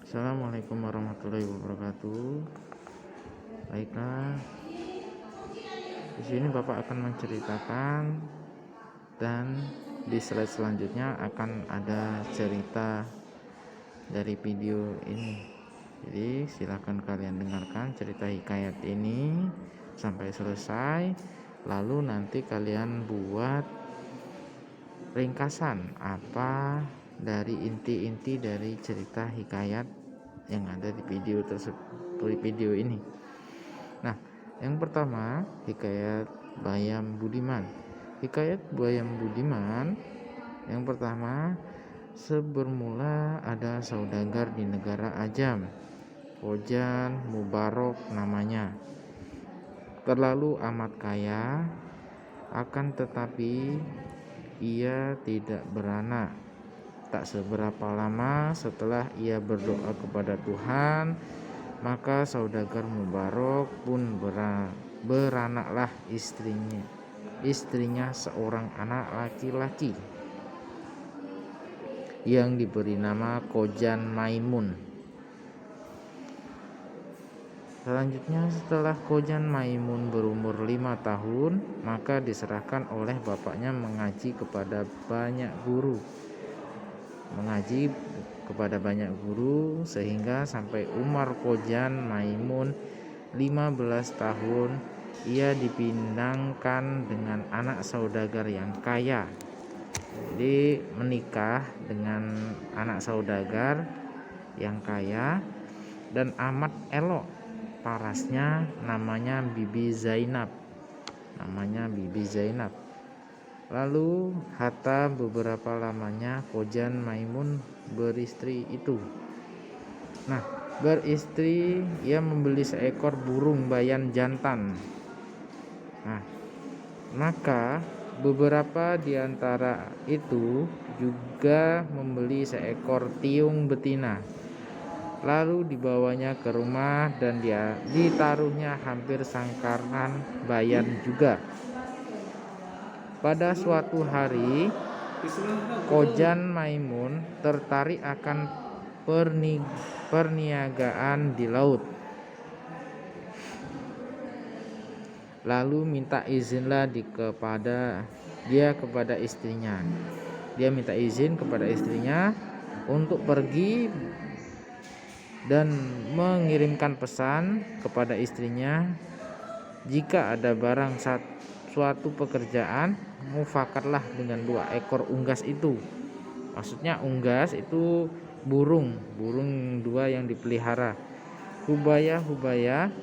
Assalamualaikum warahmatullahi wabarakatuh. Baiklah, di sini Bapak akan menceritakan dan di slide selanjutnya akan ada cerita dari video ini. Jadi silakan kalian dengarkan cerita hikayat ini sampai selesai, lalu nanti kalian buat ringkasan apa dari inti-inti dari cerita hikayat yang ada di video tersebut, di video ini. Nah, yang pertama, hikayat Bayam Budiman. Hikayat Bayam Budiman yang pertama, sebermula ada saudagar di negara Ajam, Kojan Mubarok namanya. Terlalu amat kaya, akan tetapi ia tidak beranak. Tak seberapa lama setelah ia berdoa kepada Tuhan, maka saudagar Mubarok pun beranaklah istrinya seorang anak laki-laki yang diberi nama Kojan Maimun. Selanjutnya, setelah Kojan Maimun berumur 5 tahun, maka diserahkan oleh bapaknya mengaji kepada banyak guru sehingga sampai umur Kojan Maimun 15 tahun ia dipindangkan dengan anak saudagar yang kaya. Jadi menikah dengan anak saudagar yang kaya dan amat elok parasnya, namanya Bibi Zainab. Lalu hatta beberapa lamanya Kojan Maimun beristri itu. Nah, beristri ia membeli seekor burung bayan jantan. Nah, maka beberapa di antara itu juga membeli seekor tiung betina. Lalu dibawanya ke rumah dan dia ditaruhnya hampir sangkaran bayan juga. Pada suatu hari, Kojan Maimun tertarik akan perniagaan di laut. Lalu minta izinlah kepada istrinya. Dia minta izin kepada istrinya untuk pergi dan mengirimkan pesan kepada istrinya, jika ada barang suatu pekerjaan, mufakatlah dengan 2 ekor unggas itu. Maksudnya unggas itu burung 2 yang dipelihara. Hubaya,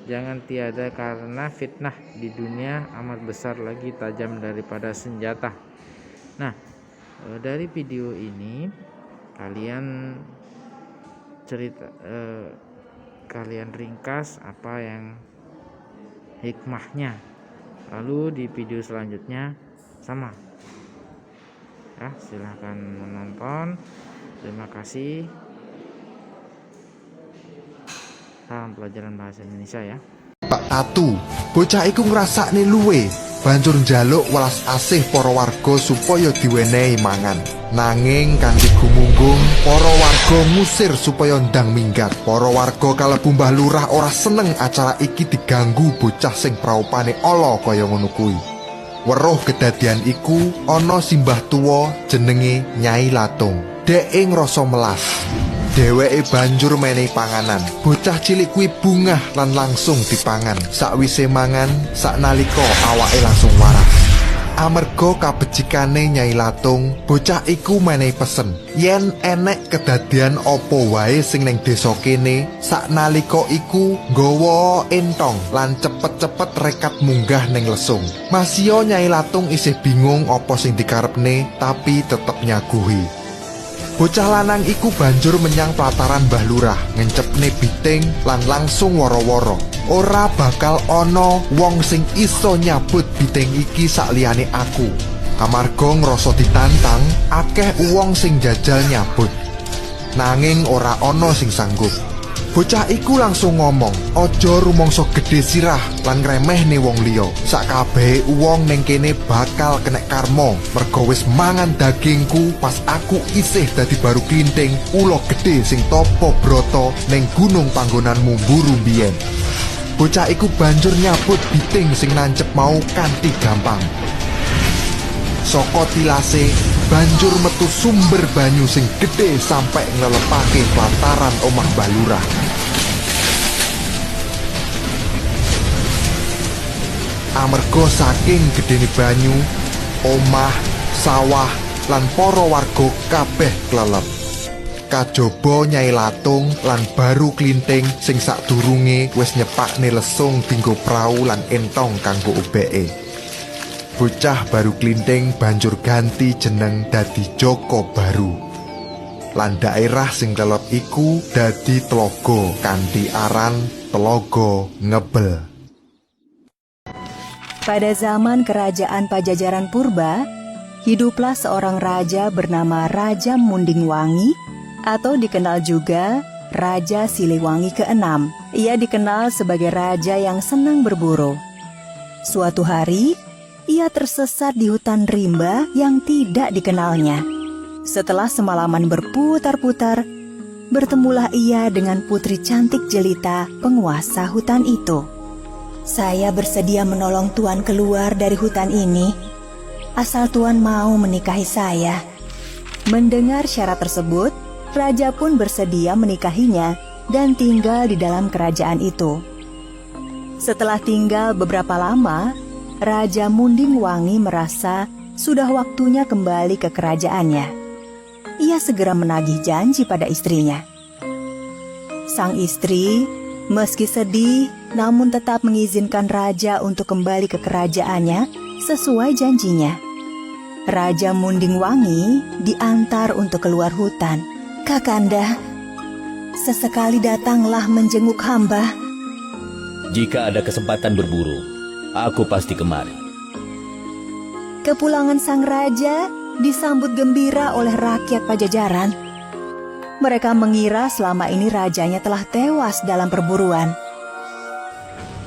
jangan tiada, karena fitnah di dunia amat besar lagi tajam daripada senjata. Nah, dari video ini kalian kalian ringkas apa yang hikmahnya. Lalu di video selanjutnya sama. Ya, silahkan menonton. Terima kasih. Salam pelajaran bahasa Indonesia ya. Pak Tatu, bocah iku ngrasakne luwe, banjur njaluk welas asih para warga supaya diwenehi mangan. Nanging kanthi gumunggung, para warga ngusir supaya ndang minggat. Para warga kalebu Mbah Lurah ora seneng acara iki diganggu bocah sing praupane ala kaya ngono kuwi. Weruh kedadian iku, ana simbah tuwa jenenge Nyai Latung. Dheke ngrasa melas. Dheweke banjur menehi panganan. Bocah cilik kuwi bungah lan langsung dipangan. Sakwise mangan, saknalika awake langsung waras. Amarga kabecikane Nyai Latung, bocah iku menehi pesen, yen enek kedadian apa wae sing ning desa kene, saknalika iku nggawa entong lan cepet-cepet rekat munggah ning lesung. Masio Nyai Latung isih bingung apa sing dikarepne, tapi tetep nyaguhi. Bocah lanang iku banjur menyang pelataran Mbah Lurah, ngencepne biting lan langsung woro-woro. Ora bakal ana wong sing iso nyabut biting iki sakliyane aku. Amarga ngrasa ditantang, akeh wong sing jajal nyabut. Nanging ora ana sing sanggup. Bocah iku langsung ngomong, "Ojo rumangsa gedhe sirah lan ngremehne wong liya. Sakabehe wong ning kene bakal kena karma merga wis mangan dagingku pas aku isih dadi baru klinting ula gedhe sing tapa brata ning gunung panggonanmu mburu mbiyen." Bocah iku banjur nyabut biting sing nancep mau kanthi gampang. Saka tilase banjur metu sumber banyu sing gedhe sampe nglelepake pelataran omah Mbah Lurah. Amarga saking gedene banyu, omah, sawah, lan para warga kabeh klelep. Kajaba Nyai Latung lan baru klinting sing sadurunge wis nyepakne lesung dinggo prau lan entong kanggo obeke. Bocah baru klinting banjur ganti jeneng dadi Joko Baru. Lan daerah sing kelep iku dadi Tlaga kanthi aran Tlaga Ngebel. Pada zaman kerajaan Pajajaran purba, hiduplah seorang raja bernama Raja Mundingwangi atau dikenal juga Raja Siliwangi ke-6. Ia dikenal sebagai raja yang senang berburu. Suatu hari, ia tersesat di hutan rimba yang tidak dikenalnya. Setelah semalaman berputar-putar, bertemulah ia dengan putri cantik jelita penguasa hutan itu. "Saya bersedia menolong Tuan keluar dari hutan ini, asal Tuan mau menikahi saya." Mendengar syarat tersebut, raja pun bersedia menikahinya dan tinggal di dalam kerajaan itu. Setelah tinggal beberapa lama, Raja Mundingwangi merasa sudah waktunya kembali ke kerajaannya. Ia segera menagih janji pada istrinya. Sang istri, meski sedih, namun tetap mengizinkan raja untuk kembali ke kerajaannya sesuai janjinya. Raja Mundingwangi diantar untuk keluar hutan. "Kakanda, sesekali datanglah menjenguk hamba." "Jika ada kesempatan berburu, aku pasti kemari." Kepulangan sang raja disambut gembira oleh rakyat Pajajaran. Mereka mengira selama ini rajanya telah tewas dalam perburuan.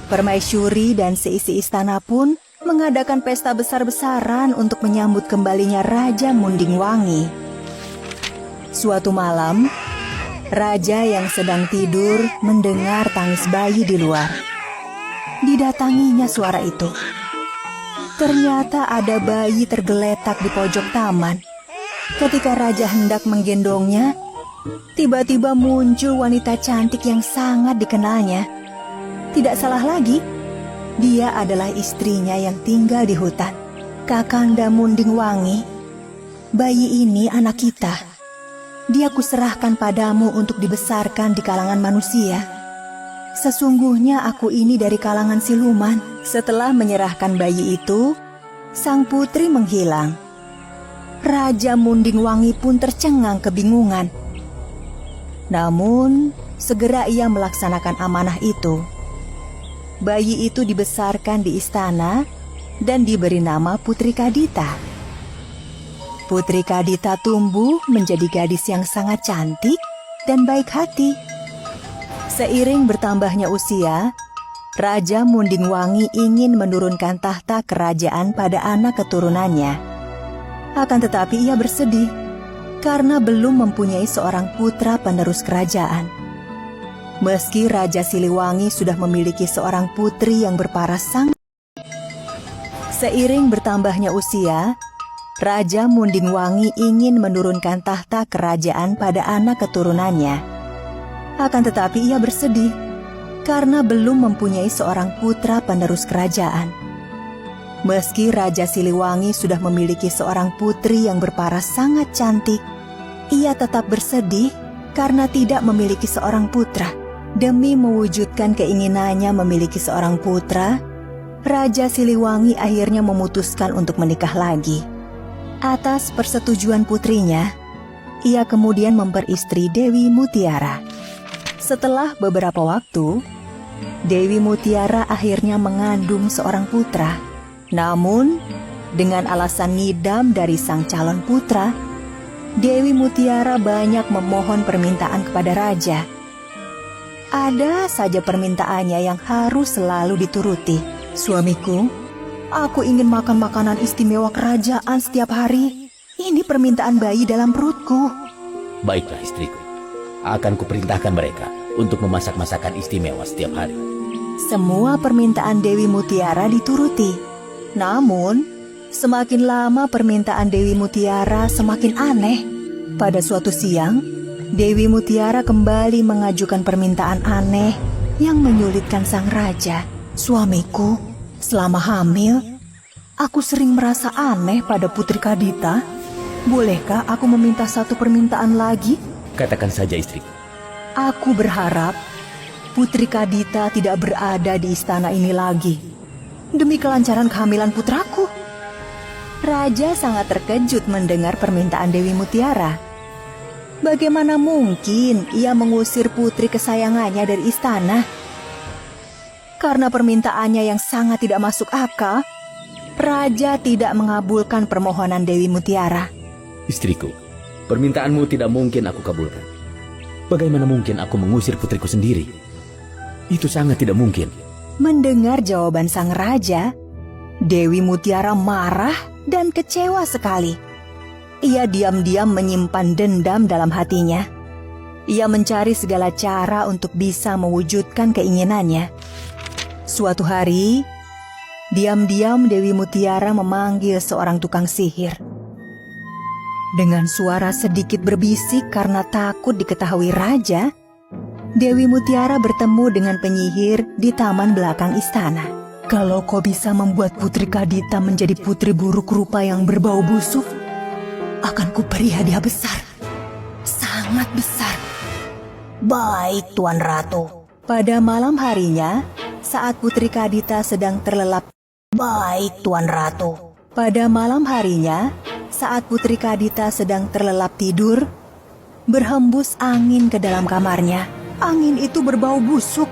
Permaisuri dan seisi istana pun mengadakan pesta besar-besaran untuk menyambut kembalinya Raja Mundingwangi. Suatu malam, raja yang sedang tidur mendengar tangis bayi di luar. Didatanginya suara itu. Ternyata ada bayi tergeletak di pojok taman. Ketika raja hendak menggendongnya, tiba-tiba muncul wanita cantik yang sangat dikenalnya. Tidak salah lagi, dia adalah istrinya yang tinggal di hutan, Kakanda Mundingwangi. "Bayi ini anak kita. Dia kuserahkan padamu untuk dibesarkan di kalangan manusia. Sesungguhnya aku ini dari kalangan siluman." Setelah menyerahkan bayi itu, sang putri menghilang. Raja Mundingwangi pun tercengang kebingungan. Namun, segera ia melaksanakan amanah itu. Bayi itu dibesarkan di istana dan diberi nama Putri Kadita. Putri Kadita tumbuh menjadi gadis yang sangat cantik dan baik hati. Seiring bertambahnya usia, Raja Mundingwangi ingin menurunkan tahta kerajaan pada anak keturunannya. Akan tetapi ia bersedih karena belum mempunyai seorang putra penerus kerajaan. Meski Raja Siliwangi sudah memiliki seorang putri yang berparas sang. Seiring bertambahnya usia, Raja Mundingwangi ingin menurunkan tahta kerajaan pada anak keturunannya. Akan tetapi ia bersedih karena belum mempunyai seorang putra penerus kerajaan. Meski Raja Siliwangi sudah memiliki seorang putri yang berparas sangat cantik, ia tetap bersedih karena tidak memiliki seorang putra. Demi mewujudkan keinginannya memiliki seorang putra, Raja Siliwangi akhirnya memutuskan untuk menikah lagi. Atas persetujuan putrinya, ia kemudian memperistri Dewi Mutiara. Setelah beberapa waktu, Dewi Mutiara akhirnya mengandung seorang putra. Namun, dengan alasan ngidam dari sang calon putra, Dewi Mutiara banyak memohon permintaan kepada raja. ada saja permintaannya yang harus selalu dituruti. Suamiku, aku ingin makan makanan istimewa kerajaan setiap hari. Ini permintaan bayi dalam perutku. Baiklah istriku, akan kuperintahkan mereka untuk memasak masakan istimewa setiap hari. Semua permintaan Dewi Mutiara dituruti. Namun, semakin lama permintaan Dewi Mutiara semakin aneh. Pada suatu siang, Dewi Mutiara kembali mengajukan permintaan aneh yang menyulitkan sang raja. Suamiku, selama hamil, aku sering merasa aneh pada Putri Kadita. Bolehkah aku meminta satu permintaan lagi? Katakan saja istriku. Aku berharap Putri Kadita tidak berada di istana ini lagi, demi kelancaran kehamilan putraku. Raja sangat terkejut mendengar permintaan Dewi Mutiara. Bagaimana mungkin ia mengusir putri kesayangannya dari istana? Karena permintaannya yang sangat tidak masuk akal, Raja tidak mengabulkan permohonan Dewi Mutiara. Istriku, permintaanmu tidak mungkin aku kabulkan. Bagaimana mungkin aku mengusir putriku sendiri? Itu sangat tidak mungkin. Mendengar jawaban sang raja, Dewi Mutiara marah dan kecewa sekali. Ia diam-diam menyimpan dendam dalam hatinya. Ia mencari segala cara untuk bisa mewujudkan keinginannya. Suatu hari, diam-diam Dewi Mutiara memanggil seorang tukang sihir. Dengan suara sedikit berbisik karena takut diketahui raja, Dewi Mutiara bertemu dengan penyihir di taman belakang istana. Kalau kau bisa membuat Putri Kadita menjadi putri buruk rupa yang berbau busuk, akan kuberi hadiah besar. Sangat besar. Baik, Tuan Ratu. Pada malam harinya, saat Putri Kadita sedang terlelap. Baik, Tuan Ratu. Pada malam harinya, saat Putri Kadita sedang terlelap tidur, berhembus angin ke dalam kamarnya. Angin itu berbau busuk,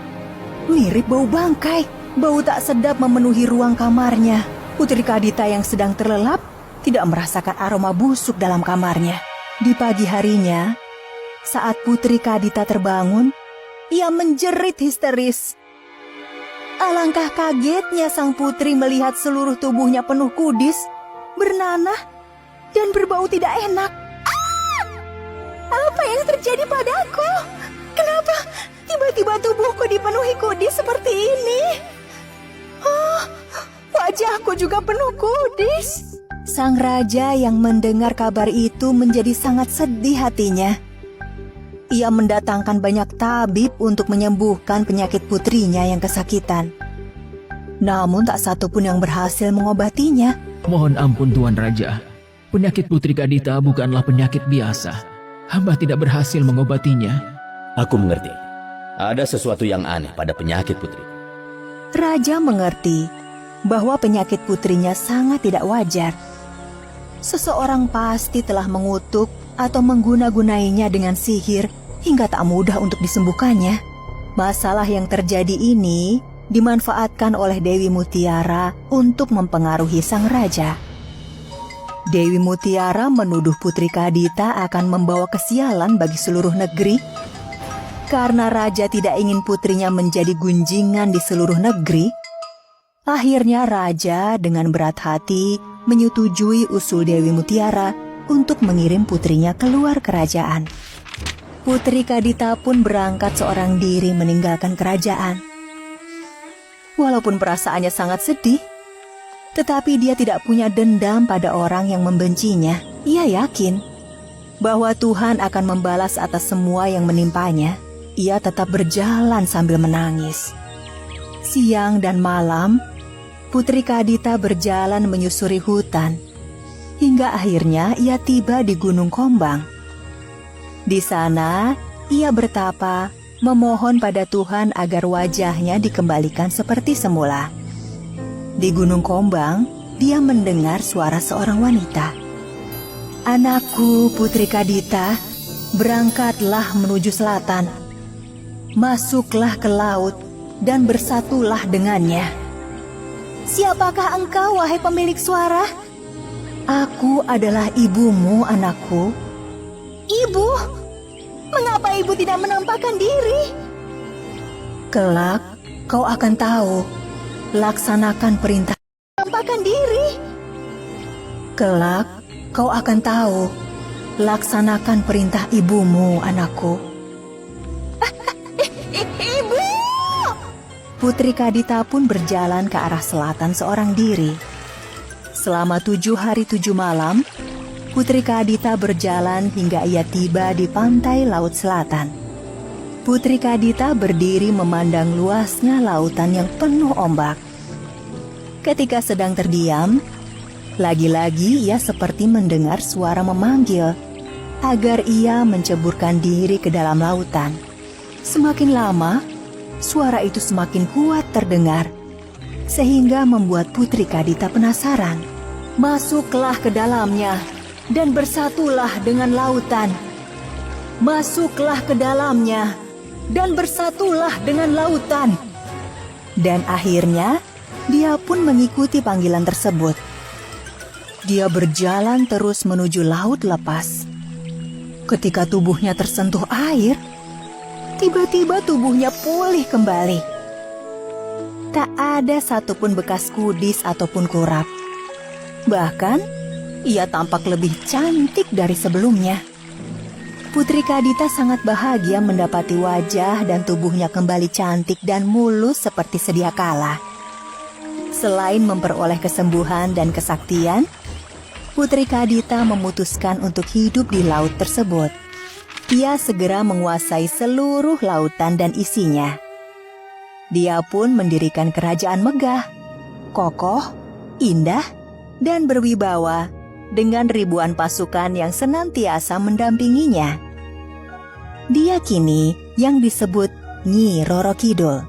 mirip bau bangkai. Bau tak sedap memenuhi ruang kamarnya. Putri Kadita yang sedang terlelap tidak merasakan aroma busuk dalam kamarnya. Di pagi harinya, saat Putri Kadita terbangun, ia menjerit histeris. Alangkah kagetnya sang putri melihat seluruh tubuhnya penuh kudis, bernanah, dan berbau tidak enak. Apa yang terjadi padaku? Kenapa tiba-tiba tubuhku dipenuhi kudis seperti ini? Wajahku juga penuh kudis. Sang raja yang mendengar kabar itu menjadi sangat sedih hatinya. Ia mendatangkan banyak tabib untuk menyembuhkan penyakit putrinya yang kesakitan. Namun tak satu pun yang berhasil mengobatinya. Mohon ampun Tuan Raja, penyakit Putri Kadita bukanlah penyakit biasa. Hamba tidak berhasil mengobatinya. Aku mengerti. Ada sesuatu yang aneh pada penyakit putri. Raja mengerti bahwa penyakit putrinya sangat tidak wajar. Seseorang pasti telah mengutuk atau mengguna-gunainya dengan sihir hingga tak mudah untuk disembuhkannya. Masalah yang terjadi ini dimanfaatkan oleh Dewi Mutiara untuk mempengaruhi sang raja. Dewi Mutiara menuduh Putri Kadita akan membawa kesialan bagi seluruh negeri. Karena raja tidak ingin putrinya menjadi gunjingan di seluruh negeri, akhirnya raja dengan berat hati menyetujui usul Dewi Mutiara untuk mengirim putrinya keluar kerajaan. Putri Kadita pun berangkat seorang diri meninggalkan kerajaan. Walaupun perasaannya sangat sedih, tetapi dia tidak punya dendam pada orang yang membencinya. Ia yakin bahwa Tuhan akan membalas atas semua yang menimpanya. Ia tetap berjalan sambil menangis. Siang dan malam, Putri Kadita berjalan menyusuri hutan, hingga akhirnya ia tiba di Gunung Kombang. Di sana, ia bertapa, memohon pada Tuhan agar wajahnya dikembalikan seperti semula. Di Gunung Kombang, dia mendengar suara seorang wanita. "Anakku, Putri Kadita, berangkatlah menuju selatan. Masuklah ke laut dan bersatulah dengannya." "Siapakah engkau, wahai pemilik suara?" "Aku adalah ibumu, anakku." "Ibu? Mengapa ibu tidak menampakkan diri?" Kelak kau akan tahu, laksanakan perintah tampakkan diri. Kelak kau akan tahu, laksanakan perintah ibumu, anakku. Ibu! Putri Kadita pun berjalan ke arah selatan seorang diri. Selama 7 hari 7 malam, Putri Kadita berjalan hingga ia tiba di pantai laut selatan. Putri Kadita berdiri memandang luasnya lautan yang penuh ombak. Ketika sedang terdiam, lagi-lagi ia seperti mendengar suara memanggil agar ia menceburkan diri ke dalam lautan. Semakin lama, suara itu semakin kuat terdengar, sehingga membuat Putri Kadita penasaran. Masuklah ke dalamnya dan bersatulah dengan lautan. Masuklah ke dalamnya dan bersatulah dengan lautan. Dan akhirnya, dia pun mengikuti panggilan tersebut. Dia berjalan terus menuju laut lepas. Ketika tubuhnya tersentuh air, tiba-tiba tubuhnya pulih kembali. Tak ada satupun bekas kudis ataupun kurap. Bahkan, ia tampak lebih cantik dari sebelumnya. Putri Kadita sangat bahagia mendapati wajah dan tubuhnya kembali cantik dan mulus seperti sedia kala. Selain memperoleh kesembuhan dan kesaktian, Putri Kadita memutuskan untuk hidup di laut tersebut. Ia segera menguasai seluruh lautan dan isinya. Dia pun mendirikan kerajaan megah, kokoh, indah, dan berwibawa dengan ribuan pasukan yang senantiasa mendampinginya. Dia kini yang disebut Nyi Roro Kidul,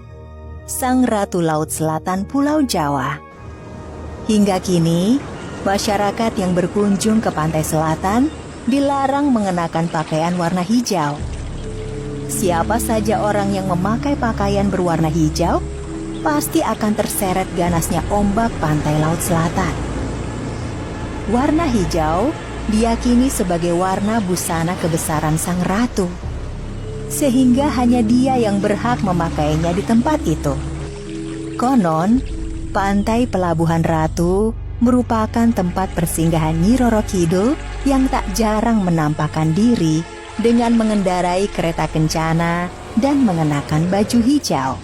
Sang Ratu Laut Selatan Pulau Jawa. Hingga kini, masyarakat yang berkunjung ke pantai selatan dilarang mengenakan pakaian warna hijau. Siapa saja orang yang memakai pakaian berwarna hijau, pasti akan terseret ganasnya ombak pantai laut selatan. Warna hijau diyakini sebagai warna busana kebesaran sang ratu, sehingga hanya dia yang berhak memakainya di tempat itu. Konon, pantai Pelabuhan Ratu merupakan tempat persinggahan Nyi Roro Kidul yang tak jarang menampakkan diri dengan mengendarai kereta kencana dan mengenakan baju hijau.